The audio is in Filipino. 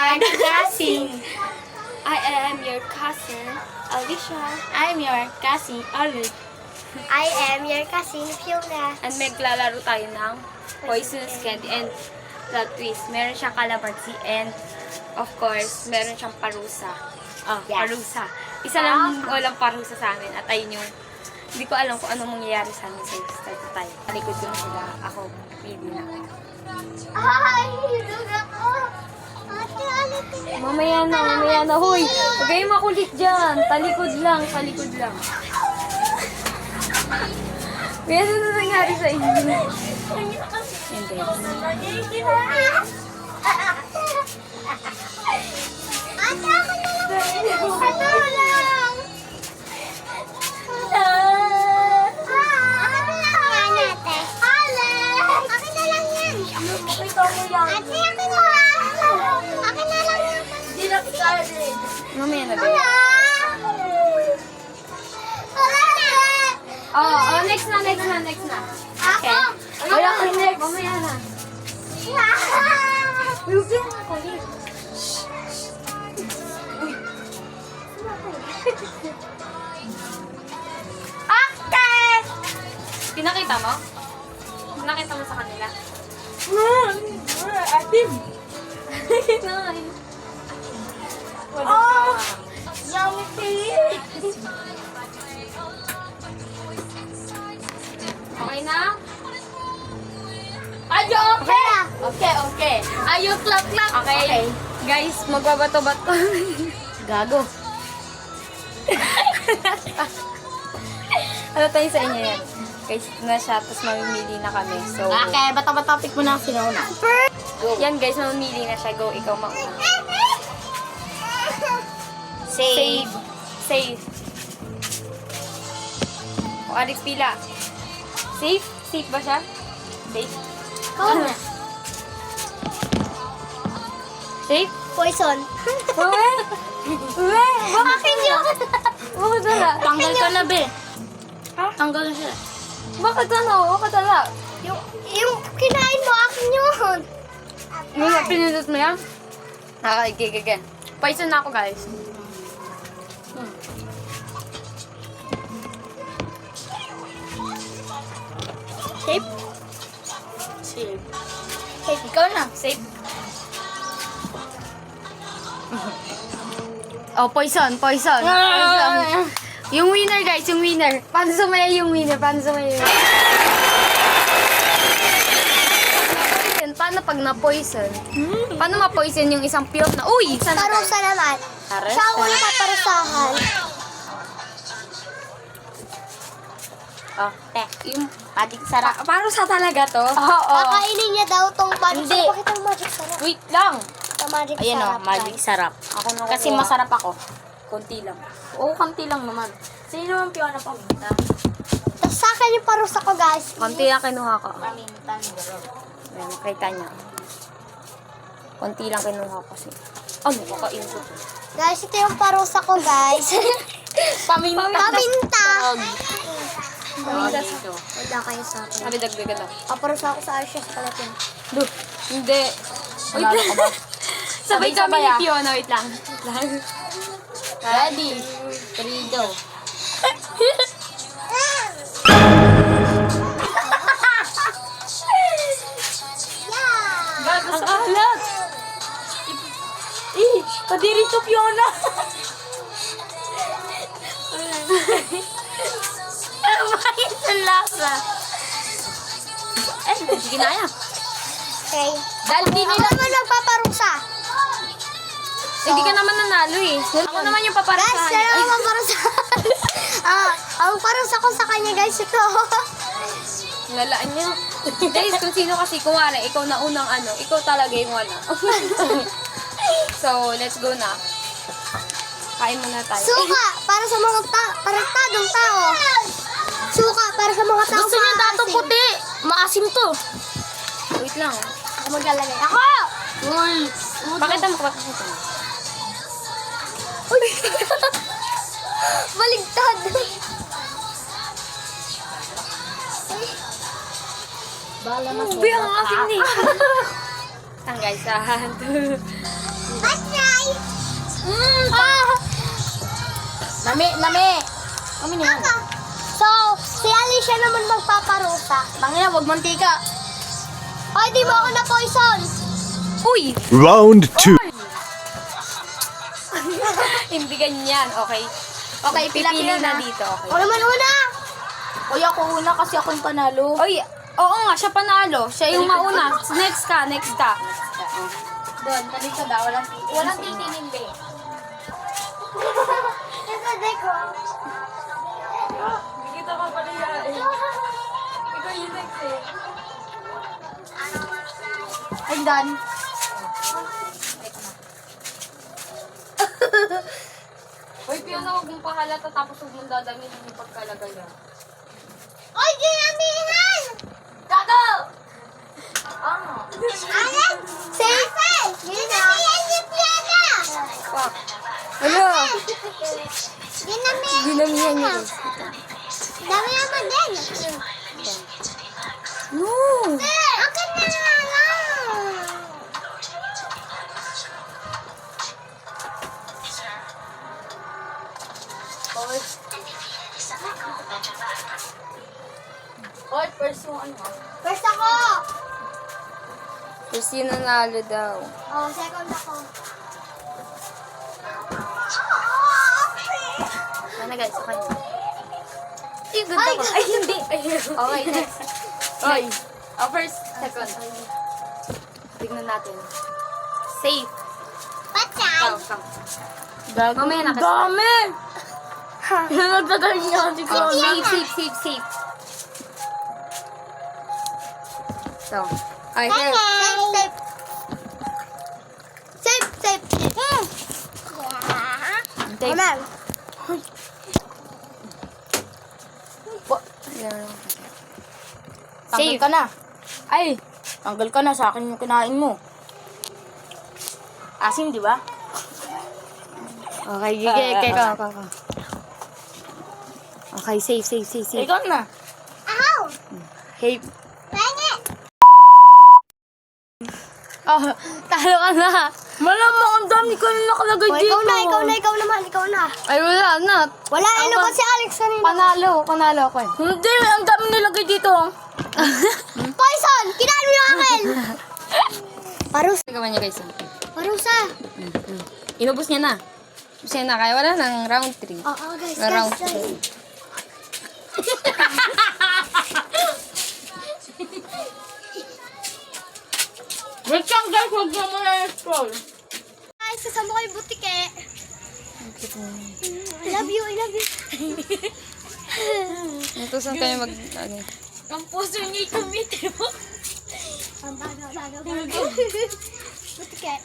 are the cousin. I am your cousin, Alicia. I'm your cousin, Olive. I am your cousin, Fiona. And maglalaro tayo ng Poisonous Candy and Plot Twist. Meron siyang calamansi and of course, meron siyang parusa. Yes. Parusa. Isa lang walang parusa sa amin at ayun yung hindi ko alam kung anong mangyayari sa amin. So, start na tayo. Talikod ko na sila. Ako, pili na. Ay, hilog ako. Ate, alitin. Mamaya na. Hoy, huwag kayong makulit dyan. Talikod lang. Kaya ano na nangyari sa inyo? Hindi. Ate, ako na lang. Ate, lang. Mamaya na ba? Oh, next na. Okay. Wala ka next. Mamaya na. Pinakita mo? Pinakita mo sa kanila? Atim. Oh! Yummy tea! Okay na? Ayo, okay! Okay. Ayo, clap. Okay. Guys, magbabato-bato. Gago. Ano tayo sa inyo yan? Guys, ito na siya, tapos mamimili na kami. So, Okay, bata-topic mo na sinauna. yan guys, mamimili na siya. Go, ikaw mauna. Save. Save. O, Alex, pila. Safe? Safe ba siya? Safe? Ano? Safe? Poison. Uwe! Uwe! Akin yun. Bakit wala? Tanggal ka na, be. Ha? Tanggal na siya. Bakit ano? Bakit wala? Yung kinain mo, akin yun. Muna, pinindot mo yan? Okay. Poison na ako, guys. Shape? Save. Shape. Ikaw na. Safe. Oh, poison. Yung winner, guys, yung winner. Paano sumaya yung winner? Paano pag na-poison? Paano ma-poison yung isang pure na? Uy! Sana Parusa naman. Siya ang una paparusahan. Oh, yung magic sarap. Parusa talaga to? Oo. Kakainin niya daw tong magic Hindi. sarap. Bakit ang magic sarap? Wait lang. Ang magic Ayan sarap. o, magic sarap. Ako na Kasi masarap ako. konti lang. Oo, konti lang naman. Sino naman piyo na paminta? Tapos sa akin yung parusa ko, guys. Konti lang kinuha ko. Paminta. Ayan, nakita niya. Konti lang kinuha ko kasi. Ano, kakain ko to. Guys, ito yung parusa ko, guys. Paminta. Paminta. Paminta dito. Wala kayo sa akin. Sabi dagdagan na. Paparusa ako sa Arsha sa Palatin. Duh, hindi. Wait Panalo lang. ka ba? Sabay kami Sabay-sabay, ni ah. Fiona. Wait lang. Ready. 3, go. Yeah! Ang alat! Kadiri to, Fiona. Ano ba yung lasa? Sige na yan. Okay. Dahil di Ako nila... naman magpaparusa. Hindi ka naman nanalo eh. Ako naman yung Guys, paparasahan. siya naman magpaparusa. Ang parusa ko sa kanya, guys, ito. Lalaan niya. Guys, kung sino kasi, kung wala, ikaw na unang ano, ikaw talaga yung wala. So, let's go na. Kain muna tayo. Suka, para sa mga tarantadong tao. Suka, para sa mga tao. Gusto niya dato puti. Maasim to. Wait lang. Ako maglalagay. Ako! Uy. Bakit ang makapagpapito? Uy! Baligtad! Bala na Ubi ang akin eh. Ang guys, Patay! Lami. Kami niyan. So, si Alicia naman magpaparusa. Tangina, wag mantika. Ay, di mo ako na poison. Uy! Round 2. Hindi ganyan, okay? Okay, pipili na dito, okay? Ako naman una. Uy, ako una kasi ako yung panalo. Uy, oo nga, siya panalo. Siya yung mauna. Next ka. Doon, tabi ka daw. Walang titingin, be. Ito, Deko. Hindi kita mapaliyain. Ikaw yung next eh. I'm done. Uy, Fiona, huwag mong pahalata tapos huwag mong dadamihan yung pagkalagay ah. Ay, ginamihan! Gago! Alex! Safe! Ginamihan ni Fiona! Fuck. Ano? Ginamihan Dinamihan niyo. Dami naman din. No! Akin na nga lang. Oy, first yung ano. First ako. Tapos yun nanalo daw. Oh, second ako. Ano guys, sa kanya. Ay, ganda ko. Ay, hindi. Okay, next. Oy. Oh, first, second. Tignan natin. Safe. Patay. Come. Gago. Mamaya na kasi. Dami! Nagtatayin niya kasi ko. Safe. So, ay, Safe. here. Safe. Safe. Safe. Amen. Tanggal Safe. ka na. Ay, Tanggal ka na. Sa akin yung kinain mo. Asim, di ba? okay, gigi, Okay, safe. Ikaw na. Ow! Safe. Pangit! Oh, talo ka na. Malamang ang dami ko na nakalagay Oh, dito. ikaw na. Ay, wala na. Wala, ano ba si Alex kanina? Panalo ako eh. Hindi, ang dami nilagay dito. Poison! Kinain mo yung akin! Parus. Gawa niya guys. Parusa. Inubos niya na. Kaya wala nang round 3. Oo, guys. Round Wait lang guys, huwag mo muna i-scroll. Guys, sasama ko yung butike. I love you. Natusan kayo mag... Ano. Ang puso niya itumitin mo. Ang baga. Butike.